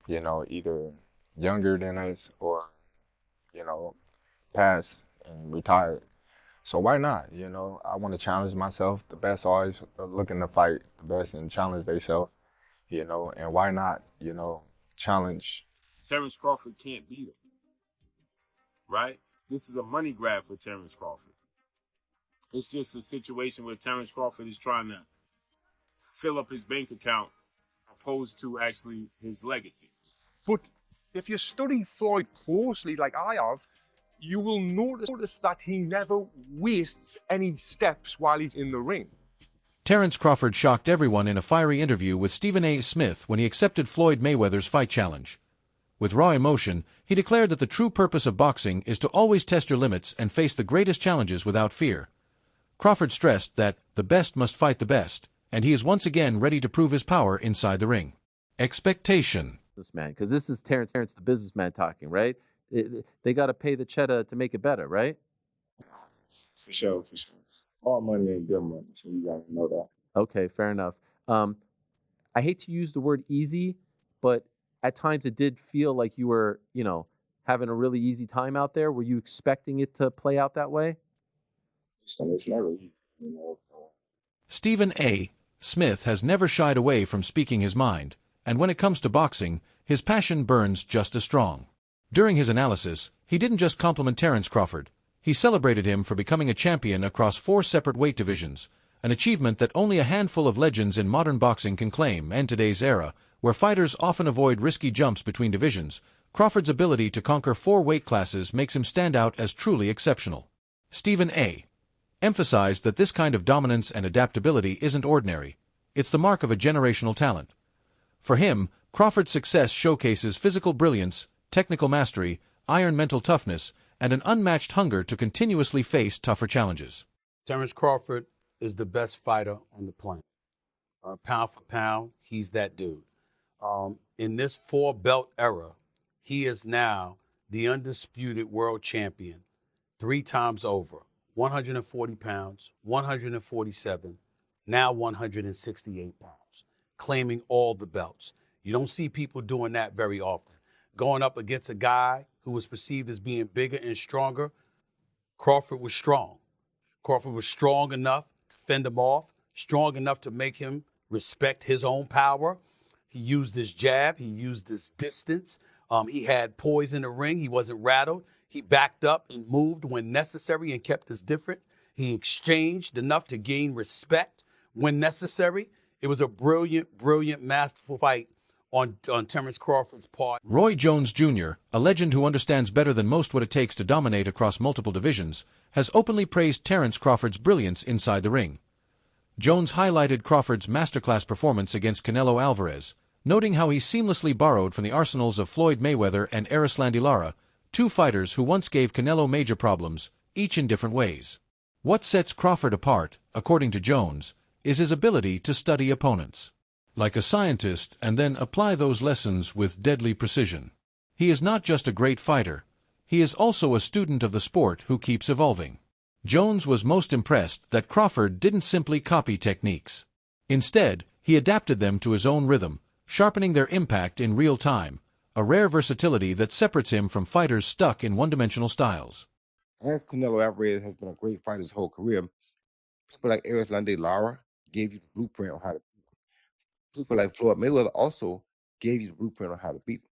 either younger than us or, past and retired. So why not? I want to challenge myself. The best always looking to fight the best and challenge themselves, and why not, challenge. Terence Crawford can't beat him, right? This is a money grab for Terence Crawford. It's just a situation where Terence Crawford is trying to fill up his bank account opposed to actually his legacy. But if you study Floyd closely, like I have, you will notice that he never wastes any steps while he's in the ring. Terence Crawford shocked everyone in a fiery interview with Stephen A. Smith when he accepted Floyd Mayweather's fight challenge. With raw emotion, he declared that the true purpose of boxing is to always test your limits and face the greatest challenges without fear. Crawford stressed that the best must fight the best, and he is once again ready to prove his power inside the ring. Expectation. Businessman, because this is Terence the businessman talking, right? They got to pay the cheddar to make it better, right? For sure, for sure. All money ain't good money, so you gotta know that. Okay, fair enough. I hate to use the word easy, but at times it did feel like you were, having a really easy time out there. Were you expecting it to play out that way? So it's never easy, Stephen A. Smith has never shied away from speaking his mind, and when it comes to boxing, his passion burns just as strong. During his analysis, he didn't just compliment Terence Crawford. He celebrated him for becoming a champion across 4 separate weight divisions, an achievement that only a handful of legends in modern boxing can claim. In today's era, where fighters often avoid risky jumps between divisions, Crawford's ability to conquer 4 weight classes makes him stand out as truly exceptional. Stephen A. emphasized that this kind of dominance and adaptability isn't ordinary. It's the mark of a generational talent. For him, Crawford's success showcases physical brilliance, technical mastery, iron mental toughness, and an unmatched hunger to continuously face tougher challenges. Terence Crawford is the best fighter on the planet. Pound for pound, he's that dude. In this 4-belt era, he is now the undisputed world champion 3 times over. 140 pounds, 147, now 168 pounds, claiming all the belts. You don't see people doing that very often. Going up against a guy who was perceived as being bigger and stronger, Crawford was strong. Crawford was strong enough to fend him off, strong enough to make him respect his own power. He used his jab. He used his distance. He had poise in the ring. He wasn't rattled. He backed up and moved when necessary and kept his difference. He exchanged enough to gain respect when necessary. It was a brilliant, brilliant, masterful fight on Terence Crawford's part. Roy Jones Jr., a legend who understands better than most what it takes to dominate across multiple divisions, has openly praised Terence Crawford's brilliance inside the ring. Jones highlighted Crawford's masterclass performance against Canelo Alvarez, noting how he seamlessly borrowed from the arsenals of Floyd Mayweather and Lara, 2 fighters who once gave Canelo major problems, each in different ways. What sets Crawford apart, according to Jones, is his ability to study opponents like a scientist and then apply those lessons with deadly precision. He is not just a great fighter, he is also a student of the sport who keeps evolving. Jones was most impressed that Crawford didn't simply copy techniques. Instead, he adapted them to his own rhythm, sharpening their impact in real time, a rare versatility that separates him from fighters stuck in one-dimensional styles. As Canelo Alvarez has been a great fighter his whole career, people like Lara gave you the blueprint on how to beat him. People like Floyd Mayweather also gave you the blueprint on how to beat him.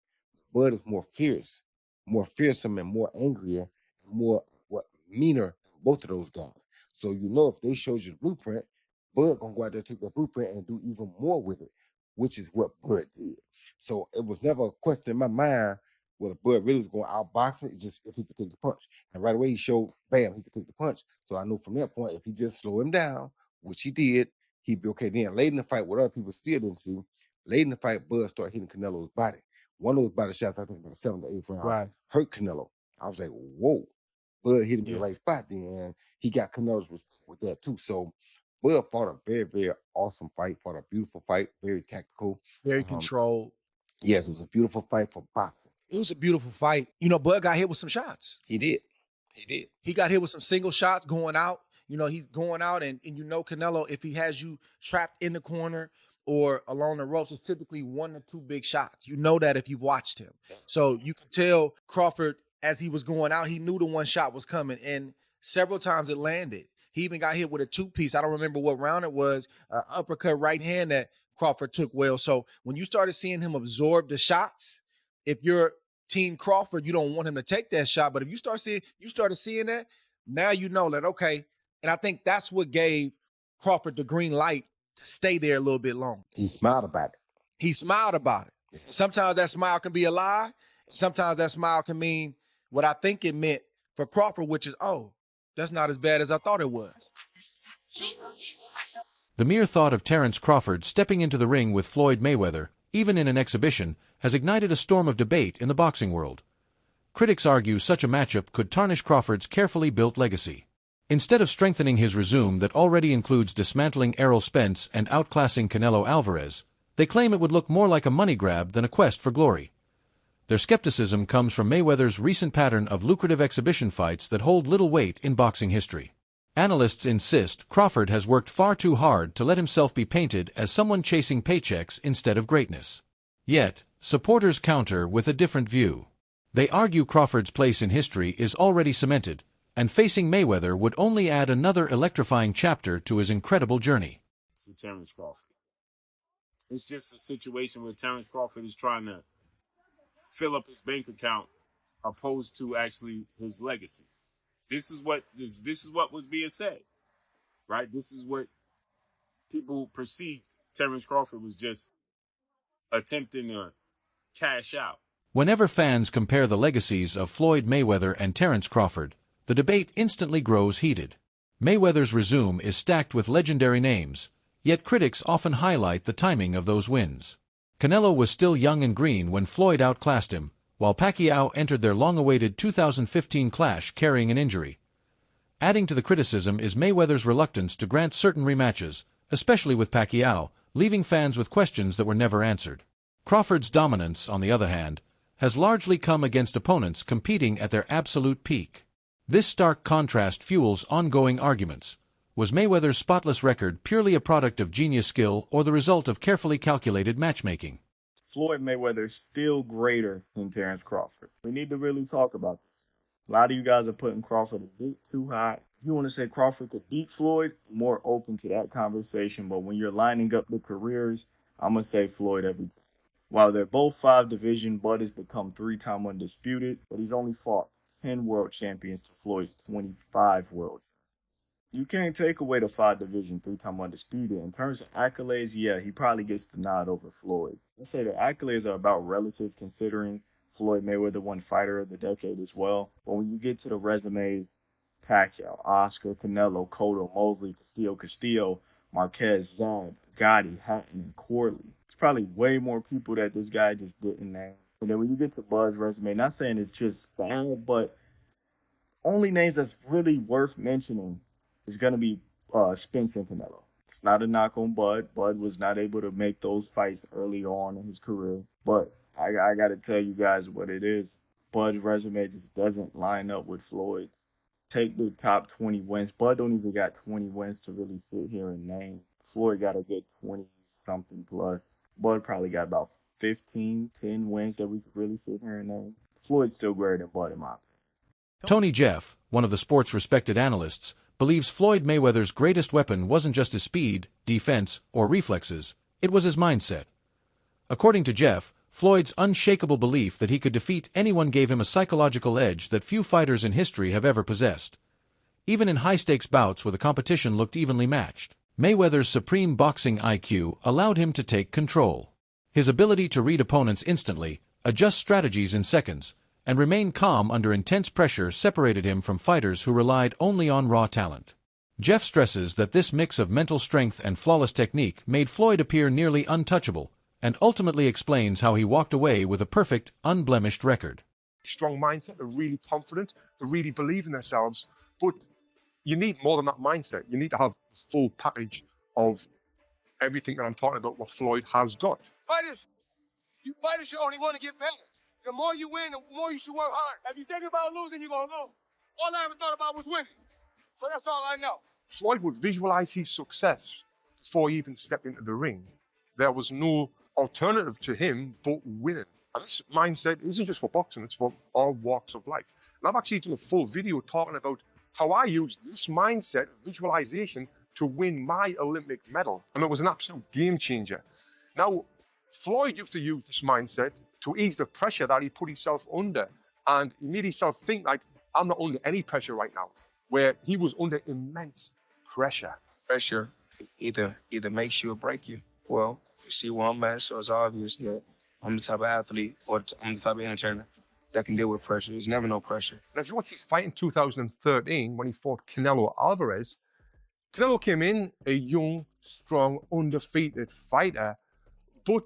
Bud is more fierce, more fearsome, and more angrier, and more meaner than both of those guys. So if they showed you the blueprint, Bud gonna go out there, take the blueprint, and do even more with it, which is what Bud did. So it was never a question in my mind whether Bud really was going to outbox me, just if he could take the punch. And right away he showed, bam, he could take the punch. So I knew from that point, if he just slow him down, which he did, he'd be okay. Then late in the fight, what other people still didn't see, late in the fight, Bud started hitting Canelo's body. One of those body shots, I think about the 7th or 8th round, Right. hurt Canelo. I was like, whoa. Bud hit him in the right spot then, and he got Canelo's with that too. So Bud fought a very, very awesome fight, fought a beautiful fight, very tactical. Very controlled. Yes, it was a beautiful fight for boxing. It was a beautiful fight. Bud got hit with some shots. He did. He did. He got hit with some single shots going out. He's going out, and Canelo, if he has you trapped in the corner, or along the ropes is typically 1 to 2 big shots. You know that if you've watched him. So you can tell Crawford, as he was going out, he knew the one shot was coming, and several times it landed. He even got hit with a two-piece. I don't remember what round it was, uppercut right hand that Crawford took well. So when you started seeing him absorb the shots, if you're Team Crawford, you don't want him to take that shot. But if you started seeing that, now you know that, okay. And I think that's what gave Crawford the green light to stay there a little bit longer. He smiled about it. He smiled about it. Sometimes that smile can be a lie. Sometimes that smile can mean what I think it meant for Crawford, which is, oh, that's not as bad as I thought it was. The mere thought of Terence Crawford stepping into the ring with Floyd Mayweather, even in an exhibition, has ignited a storm of debate in the boxing world. Critics argue such a matchup could tarnish Crawford's carefully built legacy. Instead of strengthening his resume that already includes dismantling Errol Spence and outclassing Canelo Alvarez, they claim it would look more like a money grab than a quest for glory. Their skepticism comes from Mayweather's recent pattern of lucrative exhibition fights that hold little weight in boxing history. Analysts insist Crawford has worked far too hard to let himself be painted as someone chasing paychecks instead of greatness. Yet, supporters counter with a different view. They argue Crawford's place in history is already cemented, and facing Mayweather would only add another electrifying chapter to his incredible journey. Terence Crawford. It's just a situation where Terence Crawford is trying to fill up his bank account opposed to actually his legacy. This is what was being said, right? This is what people perceived. Terence Crawford was just attempting to cash out. Whenever fans compare the legacies of Floyd Mayweather and Terence Crawford, the debate instantly grows heated. Mayweather's resume is stacked with legendary names, yet critics often highlight the timing of those wins. Canelo was still young and green when Floyd outclassed him, while Pacquiao entered their long-awaited 2015 clash carrying an injury. Adding to the criticism is Mayweather's reluctance to grant certain rematches, especially with Pacquiao, leaving fans with questions that were never answered. Crawford's dominance, on the other hand, has largely come against opponents competing at their absolute peak. This stark contrast fuels ongoing arguments. Was Mayweather's spotless record purely a product of genius skill or the result of carefully calculated matchmaking? Floyd Mayweather is still greater than Terence Crawford. We need to really talk about this. A lot of you guys are putting Crawford a bit too high. If you want to say Crawford could beat Floyd, I'm more open to that conversation. But when you're lining up the careers, I'm going to say Floyd every time. While they're both 5-division, Bud has become 3-time undisputed, but he's only fought 10 world champions to Floyd's 25 world. You can't take away the 5-division, 3-time undisputed. In terms of accolades, yeah, he probably gets the nod over Floyd. Let's say the accolades are about relative, considering Floyd Mayweather won Fighter of the Decade as well. But when you get to the resumes, Pacquiao, Oscar, Canelo, Cotto, Mosley, Castillo, Marquez, Zab, Gotti, Hatton, and Corley. It's probably way more people that this guy just didn't name. And then when you get to Bud's resume, not saying it's just bad, but only names that's really worth mentioning is going to be Spence and Canelo. It's not a knock on Bud. Bud was not able to make those fights early on in his career. But I got to tell you guys what it is. Bud's resume just doesn't line up with Floyd. Take the top 20 wins. Bud don't even got 20 wins to really sit here and name. Floyd got a good 20-something plus. Bud probably got about 10 wins that we could really sit here and name. Floyd's still greater than Bud in my opinion. Tony Jeff, one of the sport's respected analysts, believes Floyd Mayweather's greatest weapon wasn't just his speed, defense, or reflexes, it was his mindset. According to Jeff, Floyd's unshakable belief that he could defeat anyone gave him a psychological edge that few fighters in history have ever possessed. Even in high-stakes bouts where the competition looked evenly matched, Mayweather's supreme boxing IQ allowed him to take control. His ability to read opponents instantly, adjust strategies in seconds, and remain calm under intense pressure separated him from fighters who relied only on raw talent. Jeff stresses that this mix of mental strength and flawless technique made Floyd appear nearly untouchable, and ultimately explains how he walked away with a perfect, unblemished record. Strong mindset, they're really confident, they really believe in themselves, but you need more than that mindset. You need to have a full package of everything that I'm talking about, what Floyd has got. Fighters should only want to get better. The more you win, the more you should work hard. If you think about losing, you're going to lose. All I ever thought about was winning. So that's all I know. Floyd would visualize his success before he even stepped into the ring. there was no alternative to him but winning. And this mindset isn't just for boxing, it's for all walks of life. And I've actually done a full video talking about how I used this mindset, visualization, to win my Olympic medal. And it was an absolute game changer. Now, Floyd used to use this mindset to ease the pressure that he put himself under. And he made himself think like, I'm not under any pressure right now, where he was under immense pressure. Pressure either makes you or break you. Well, you see where I'm at, so it's obvious that I'm the type of athlete or I'm the type of entertainer that can deal with pressure. There's never no pressure. And if you watch his fight in 2013 when he fought Canelo Alvarez, Canelo came in a young, strong, undefeated fighter, but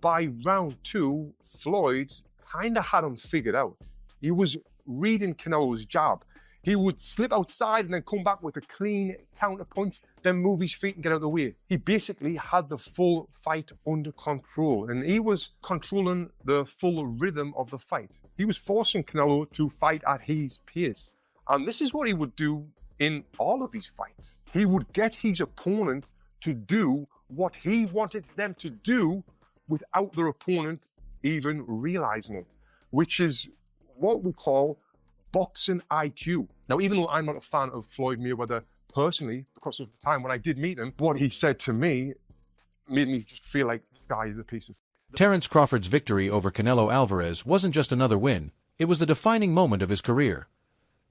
by round 2, Floyd kind of had him figured out. He was reading Canelo's jab. He would slip outside and then come back with a clean counter punch, then move his feet and get out of the way. He basically had the full fight under control, and he was controlling the full rhythm of the fight. He was forcing Canelo to fight at his pace. And this is what he would do in all of his fights. He would get his opponent to do what he wanted them to do without their opponent even realizing it, which is what we call boxing IQ. Now, even though I'm not a fan of Floyd Mayweather personally, because of the time when I did meet him, what he said to me made me just feel like this guy is a piece of... Terence Crawford's victory over Canelo Alvarez wasn't just another win, it was the defining moment of his career.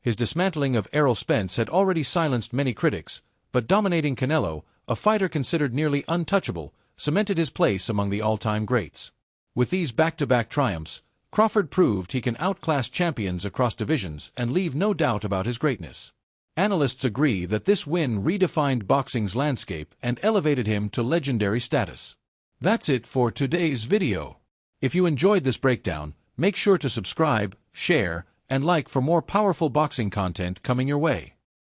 His dismantling of Errol Spence had already silenced many critics, but dominating Canelo, a fighter considered nearly untouchable, cemented his place among the all-time greats. With these back-to-back triumphs, Crawford proved he can outclass champions across divisions and leave no doubt about his greatness. Analysts agree that this win redefined boxing's landscape and elevated him to legendary status. That's it for today's video. If you enjoyed this breakdown, make sure to subscribe, share, and like for more powerful boxing content coming your way.